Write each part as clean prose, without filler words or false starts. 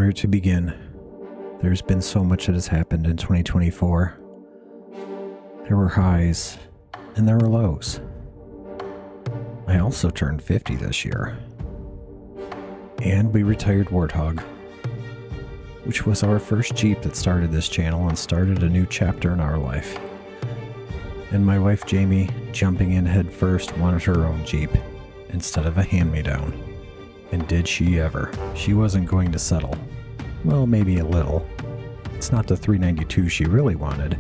Where to begin? There's been so much that has happened in 2024. There were highs, and there were lows. I also turned 50 this year. And we retired Warthog, which was our first Jeep that started this channel and started a new chapter in our life. And my wife Jamie, jumping in head first, wanted her own Jeep instead of a hand-me-down. And did she ever. She wasn't going to settle. Well, maybe a little. It's not the 392 she really wanted,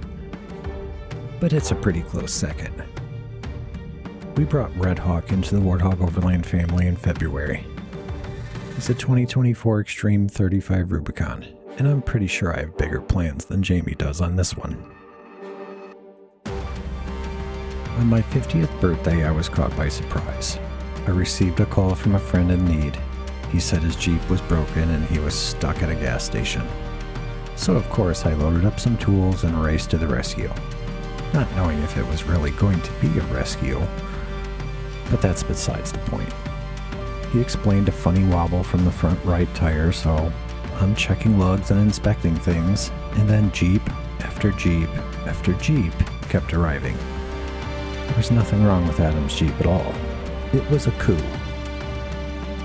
but it's a pretty close second. We brought Red Hawk into the Warthog Overland family in February. It's a 2024 Extreme 35 Rubicon, and I'm pretty sure I have bigger plans than Jamie does on this one. On my 50th birthday, I was caught by surprise. I received a call from a friend in need. He said his Jeep was broken and he was stuck at a gas station. So of course I loaded up some tools and raced to the rescue, not knowing if it was really going to be a rescue, but that's besides the point. He explained a funny wobble from the front right tire, so I'm checking lugs and inspecting things, and then Jeep after Jeep after Jeep kept arriving. There was nothing wrong with Adam's Jeep at all. It was a coup.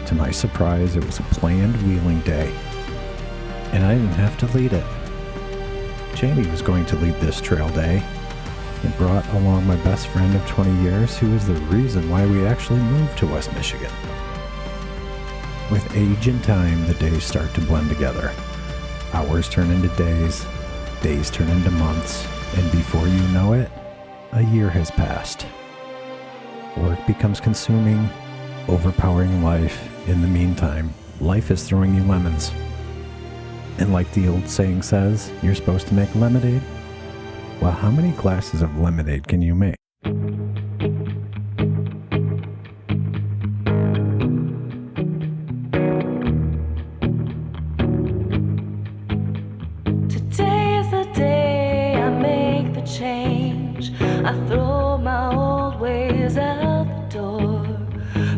To my surprise, it was a planned wheeling day, and I didn't have to lead it. Jamie was going to lead this trail day, and brought along my best friend of 20 years, who is the reason why we actually moved to West Michigan. With age and time, the days start to blend together. Hours turn into days, days turn into months, and before you know it, a year has passed. Work becomes consuming, overpowering life. In the meantime, life is throwing you lemons. And like the old saying says, you're supposed to make lemonade. Well, how many glasses of lemonade can you make? Today is the day I make the change. I throw my old ways out the door.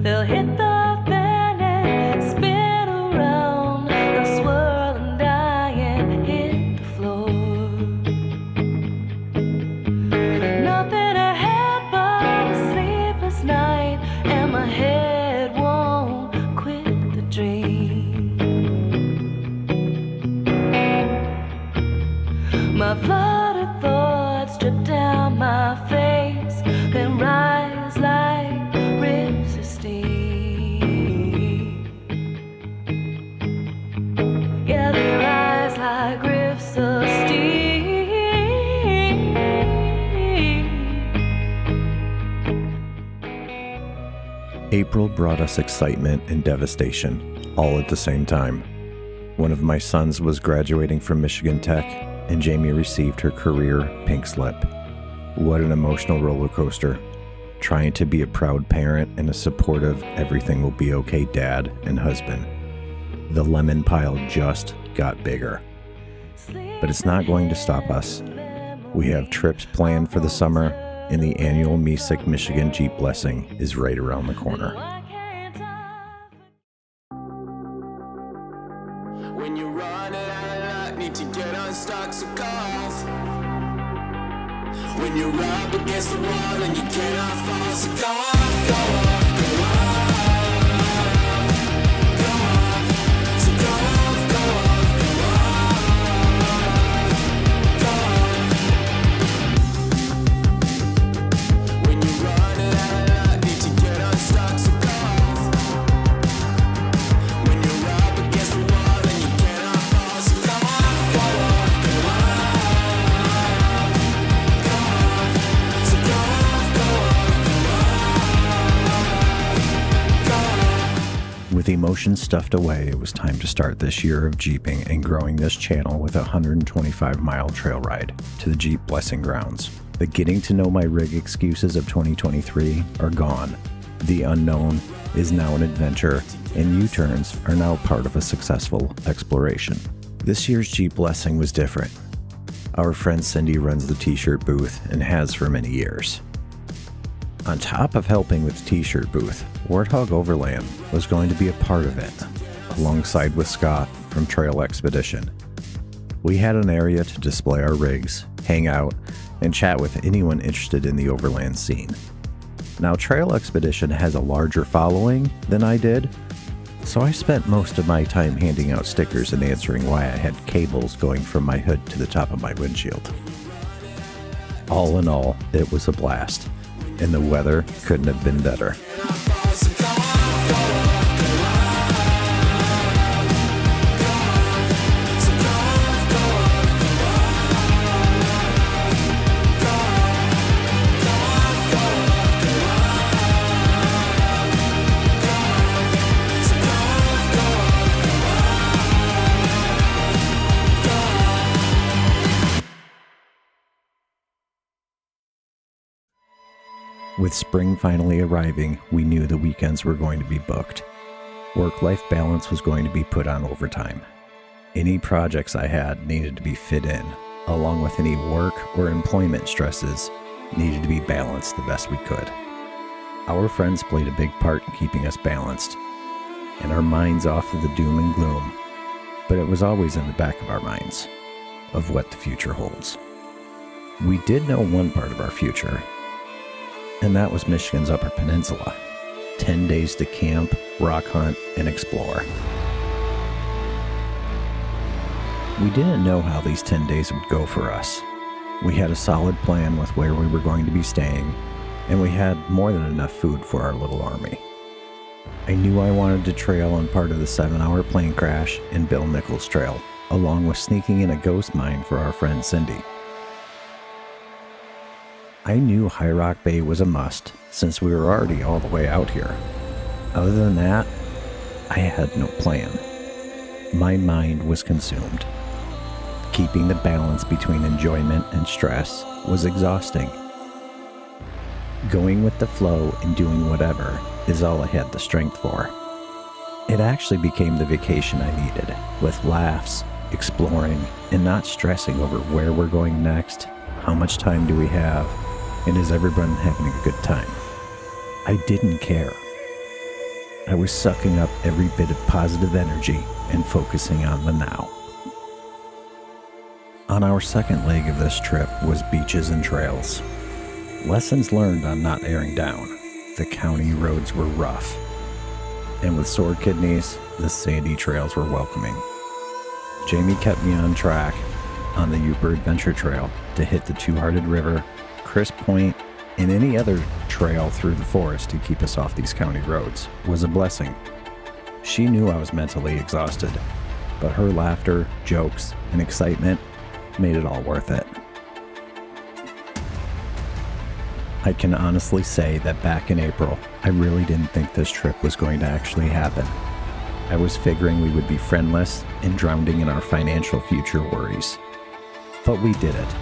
They'll hit the fan and spin around. They'll swirl and die and hit the floor. Nothing ahead but a sleepless night, and my head won't quit the dream. My flooded thoughts drip down my face, then rise like rivers of steam. Yeah, they rise like rivers of steam. April brought us excitement and devastation, all at the same time. One of my sons was graduating from Michigan Tech, and Jamie received her career pink slip. What an emotional roller coaster. Trying to be a proud parent and a supportive, everything will be okay dad and husband. The lemon pile just got bigger. But it's not going to stop us. We have trips planned for the summer, and the annual MESIC Michigan Jeep Blessing is right around the corner. When you run out of luck, need to get unstuck, so go off. When you're up against the wall and you cannot fall, so go off, go off, go off. Go off, so go off, go off, go off. Go off. When you're running out of luck, need to get unstuck, so go off. When you're up against the wall and you cannot fall, so go off, go off, go off. Go off, so go off, go off, go off. With emotions stuffed away, it was time to start this year of Jeeping and growing this channel with a 125-mile trail ride to the Jeep Blessing grounds. The getting to know my rig excuses of 2023 are gone. The unknown is now an adventure, and U-turns are now part of a successful exploration. This year's Jeep Blessing was different. Our friend Cindy runs the t-shirt booth and has for many years. On top of helping with the t-shirt booth, Warthog Overland was going to be a part of it, alongside with Scott, from Trail Expedition. We had an area to display our rigs, hang out, and chat with anyone interested in the overland scene. Now, Trail Expedition has a larger following than I did, so I spent most of my time handing out stickers and answering why I had cables going from my hood to the top of my windshield. All in all, it was a blast, and the weather couldn't have been better. With spring finally arriving, we knew the weekends were going to be booked. Work-life balance was going to be put on overtime. Any projects I had needed to be fit in, along with any work or employment stresses needed to be balanced the best we could. Our friends played a big part in keeping us balanced, and our minds off of the doom and gloom, but it was always in the back of our minds of what the future holds. We did know one part of our future, and that was Michigan's Upper Peninsula. 10 days to camp, rock hunt, and explore. We didn't know how these 10 days would go for us. We had a solid plan with where we were going to be staying, and we had more than enough food for our little army. I knew I wanted to trail on part of the 7-hour plane crash and Bill Nichols Trail, along with sneaking in a ghost mine for our friend Cindy. I knew High Rock Bay was a must, since we were already all the way out here. Other than that, I had no plan. My mind was consumed. Keeping the balance between enjoyment and stress was exhausting. Going with the flow and doing whatever is all I had the strength for. It actually became the vacation I needed, with laughs, exploring, and not stressing over where we're going next, how much time do we have, and is everyone having a good time? I didn't care. I was sucking up every bit of positive energy and focusing on the now. On our second leg of this trip was beaches and trails. Lessons learned on not airing down. The county roads were rough, and with sore kidneys, the sandy trails were welcoming. Jamie kept me on track on the Upper Adventure Trail to hit the Two-Hearted River, Crisp Point, and any other trail through the forest to keep us off these county roads was a blessing. She knew I was mentally exhausted, but her laughter, jokes, and excitement made it all worth it. I can honestly say that back in April, I really didn't think this trip was going to actually happen. I was figuring we would be friendless and drowning in our financial future worries. But we did it.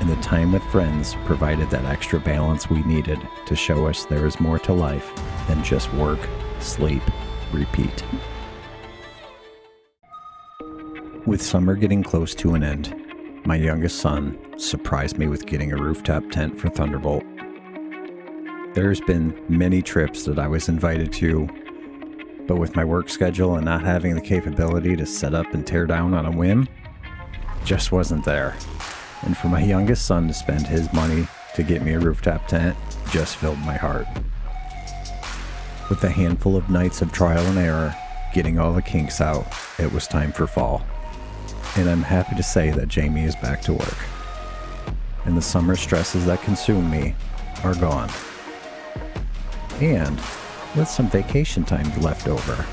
And the time with friends provided that extra balance we needed to show us there is more to life than just work, sleep, repeat. With summer getting close to an end, my youngest son surprised me with getting a rooftop tent for Thunderbolt. There's been many trips that I was invited to, but with my work schedule and not having the capability to set up and tear down on a whim, just wasn't there. And for my youngest son to spend his money to get me a rooftop tent just filled my heart. With a handful of nights of trial and error, getting all the kinks out, it was time for fall. And I'm happy to say that Jamie is back to work. And the summer stresses that consume me are gone. And with some vacation time left over,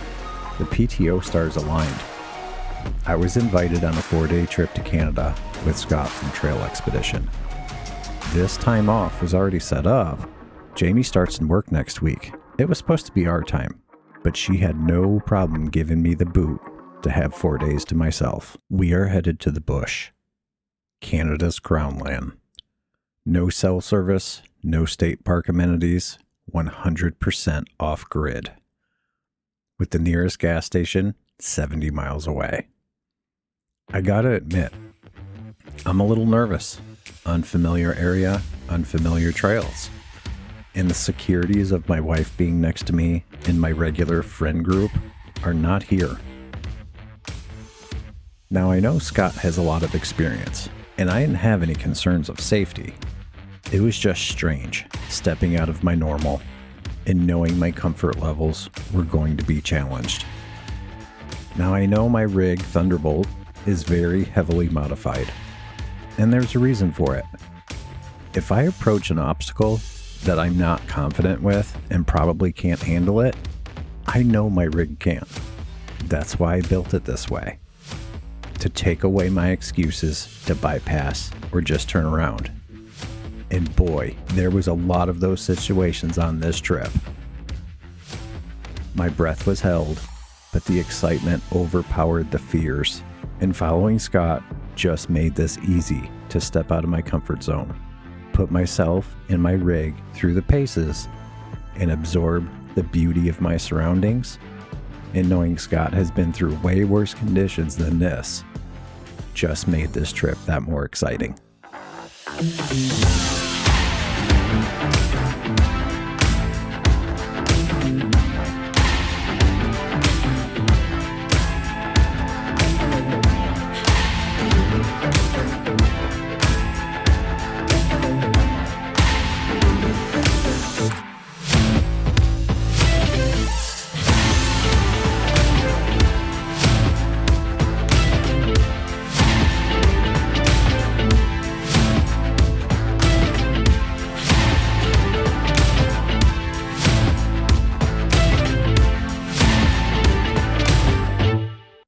the PTO stars aligned. I was invited on a 4-day trip to Canada with Scott from Trail Expedition. This time off was already set up. Jamie starts in work next week. It was supposed to be our time, but she had no problem giving me the boot to have 4 days to myself. We are headed to the bush, Canada's crown land. No cell service, no state park amenities, 100% off-grid, with the nearest gas station 70 miles away. I gotta admit, I'm a little nervous. Unfamiliar area, unfamiliar trails. And the securities of my wife being next to me and my regular friend group are not here. Now I know Scott has a lot of experience, and I didn't have any concerns of safety. It was just strange, stepping out of my normal and knowing my comfort levels were going to be challenged. Now I know my rig, Thunderbolt, is very heavily modified, and there's a reason for it. If I approach an obstacle that I'm not confident with and probably can't handle it, I know my rig can. That's why I built it this way. To take away my excuses to bypass or just turn around. And boy, there was a lot of those situations on this trip. My breath was held, but the excitement overpowered the fears, and following Scott just made this easy to step out of my comfort zone, put myself and my rig through the paces, and absorb the beauty of my surroundings. And knowing Scott has been through way worse conditions than this just made this trip that more exciting.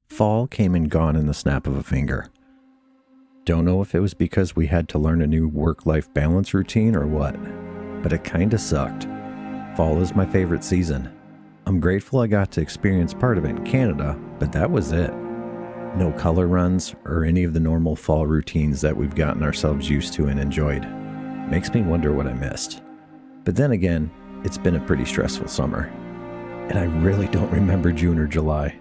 Fall came and gone in the snap of a finger. Don't know if it was because we had to learn a new work-life balance routine or what, but it kinda sucked. Fall is my favorite season. I'm grateful I got to experience part of it in Canada, but that was it. No color runs or any of the normal fall routines that we've gotten ourselves used to and enjoyed. Makes me wonder what I missed. But then again, it's been a pretty stressful summer, and I really don't remember June or July.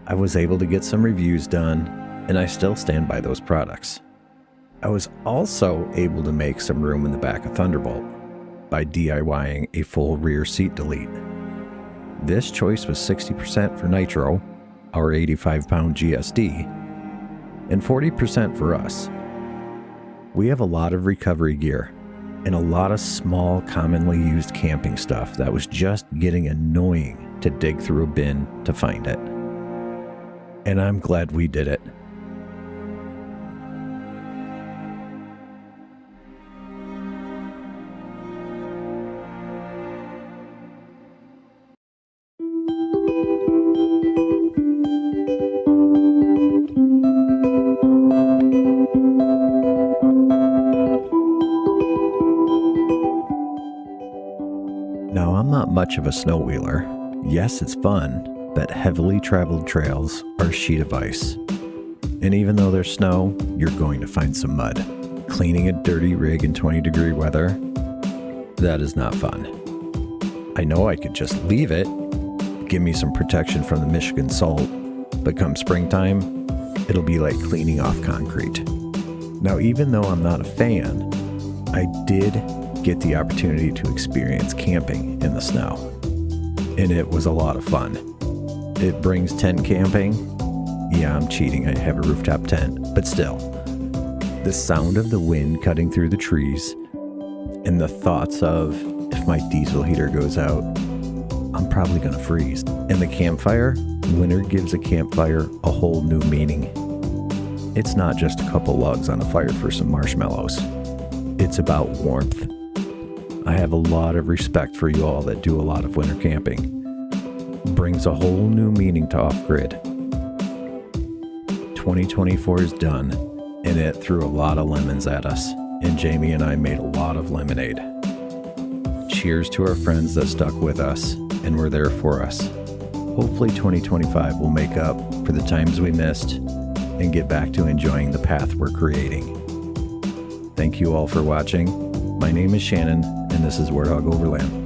I was able to get some reviews done, and I still stand by those products. I was also able to make some room in the back of Thunderbolt by DIYing a full rear seat delete. This choice was 60% for Nitro, our 85-pound GSD, and 40% for us. We have a lot of recovery gear and a lot of small, commonly used camping stuff that was just getting annoying to dig through a bin to find it. And I'm glad we did it. Now, I'm not much of a snow wheeler. Yes, it's fun, but heavily traveled trails are a sheet of ice. And even though there's snow, you're going to find some mud. Cleaning a dirty rig in 20-degree weather, that is not fun. I know I could just leave it, give me some protection from the Michigan salt, but come springtime, it'll be like cleaning off concrete. Now, even though I'm not a fan, I did get the opportunity to experience camping in the snow, and it was a lot of fun. It brings tent camping. Yeah, I'm cheating, I have a rooftop tent, but still. The sound of the wind cutting through the trees and the thoughts of, if my diesel heater goes out, I'm probably gonna freeze. And the campfire, winter gives a campfire a whole new meaning. It's not just a couple logs on a fire for some marshmallows. It's about warmth. I have a lot of respect for you all that do a lot of winter camping. Brings a whole new meaning to off-grid. 2024 is done, and it threw a lot of lemons at us, and Jamie and I made a lot of lemonade. Cheers to our friends that stuck with us and were there for us. Hopefully 2025 will make up for the times we missed and get back to enjoying the path we're creating. Thank you all for watching. My name is Shannon, and this is Warthog Overland.